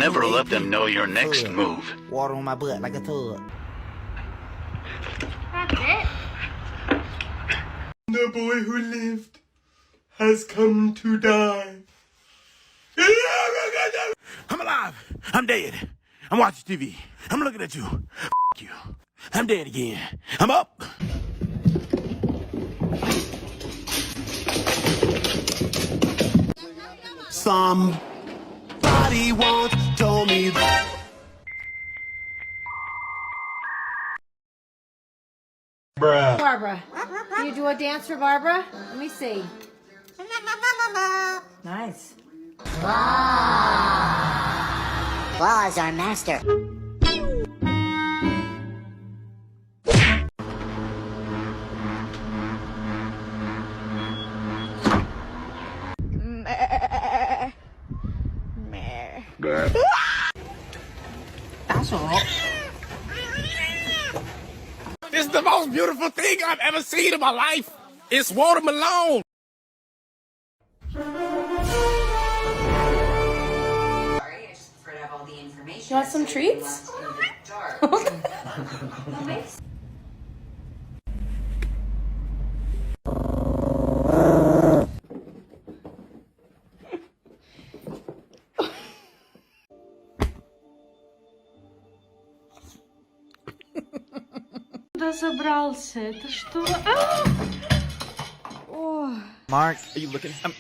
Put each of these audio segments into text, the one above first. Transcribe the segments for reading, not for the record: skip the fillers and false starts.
never let them know your next move. Water on my butt like a tub. That's it? The boy who lived has come to die. I'm alive. I'm dead. I'm watching TV. I'm looking at you. F you. I'm dead again. I'm up. Somebody once told me that. Barbara. Can you do a dance for Barbara? Let me see. Nice. Claw is our master. That's all right. This is the most beautiful thing I've ever seen in my life. It's Walter Malone. You want some treats? Куда собрался? Это что? Mark, Are you looking? I'm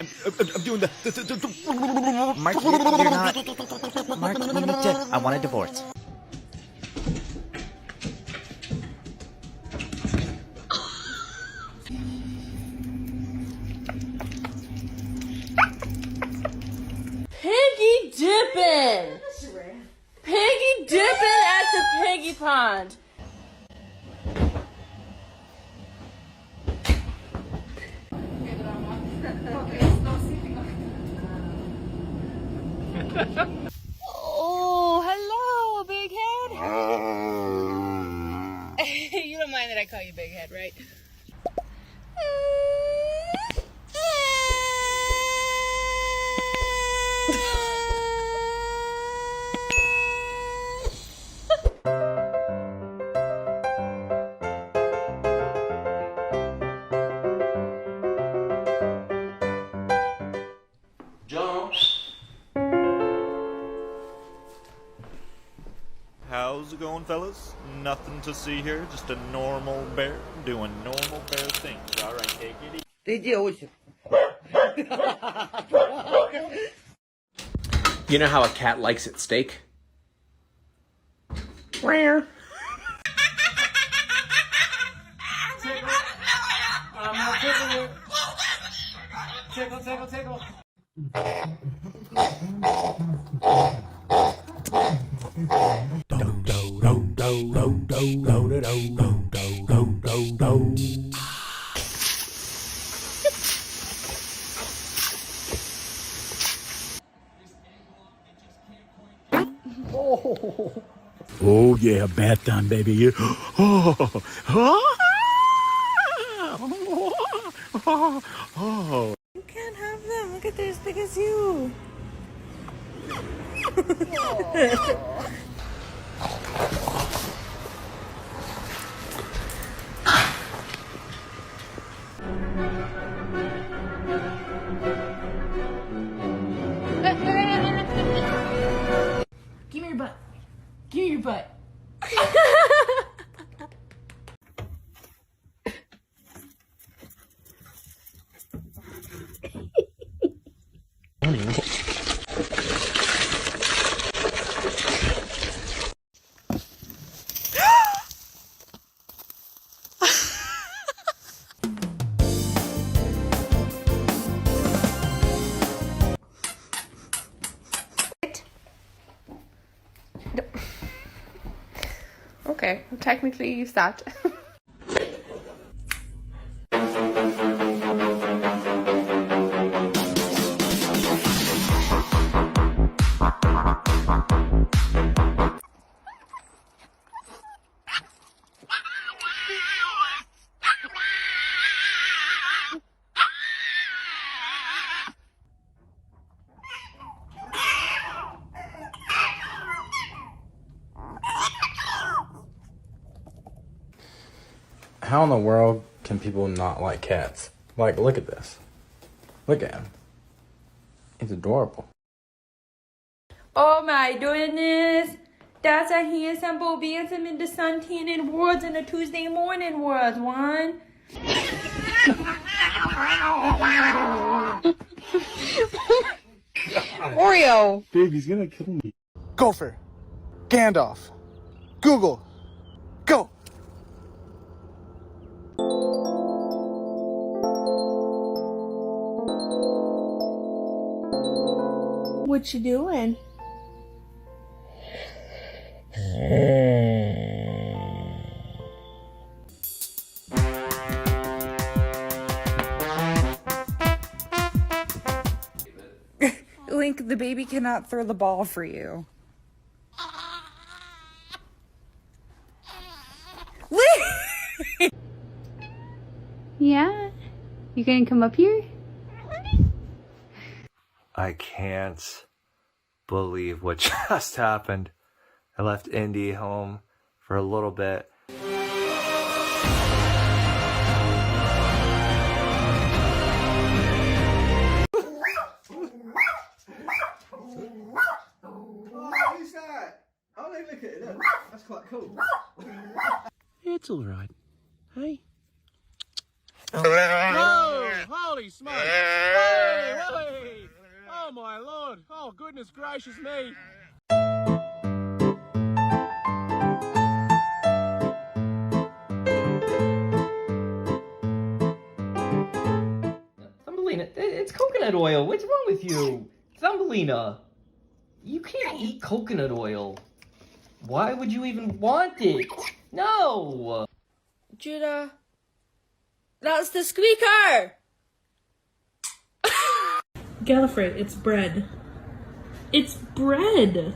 doing the. Mark, you're not. Mark, we need to. I want a divorce. Piggy dipping! Piggy dipping at the piggy pond. Oh, hello, big head. You don't mind that I call you big head, right? How's it going, fellas? Nothing to see here, just a normal bear doing normal bear things. All right, take it easy. Ты девочек. You know how a cat likes its steak? Rare. Oh yeah, bath time, baby. You. You can't have them. Look at they're as big as you. Give me your butt. Give me your butt. Okay, technically you stopped. How in the world can people not like cats? Like, look at this. Look at him. It's adorable. Oh my goodness. That's a handsome Bo Bantam in the suntanning world and a Tuesday morning world, one. Oreo. Baby's gonna kill me. Gopher. Gandalf. Google. Go. What you doing? Link, the baby cannot throw the ball for you. Yeah? You gonna come up here? I can't believe what just happened. I left Indy home for a little bit. Who's that? Oh, look at it. Look. That's quite cool. It's alright. Hey. Whoa! Holy smokes! Hey, Willie! Oh my lord! Oh goodness gracious me! Thumbelina, it's coconut oil. What's wrong with you? Thumbelina, you can't eat coconut oil. Why would you even want it? No! Judah, that's the squeaker! Gallifrey, it's bread. It's bread!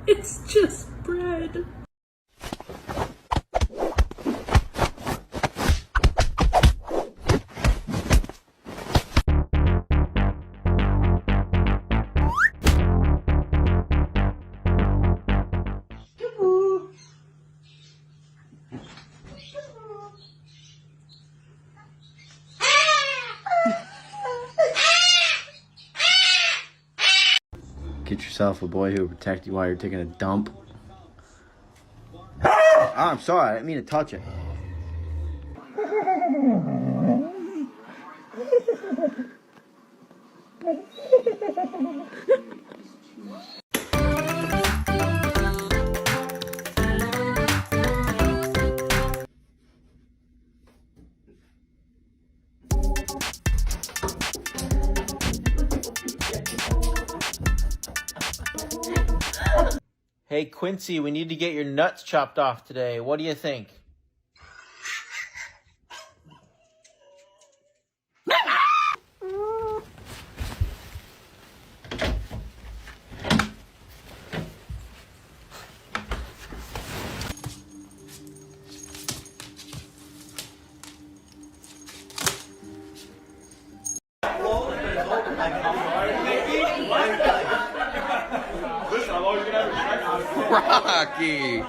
It's just bread. Get yourself a boy who will protect you while you're taking a dump. Oh, I'm sorry, I didn't mean to touch it. Hey, Quincy, we need to get your nuts chopped off today. What do you think? Rocky!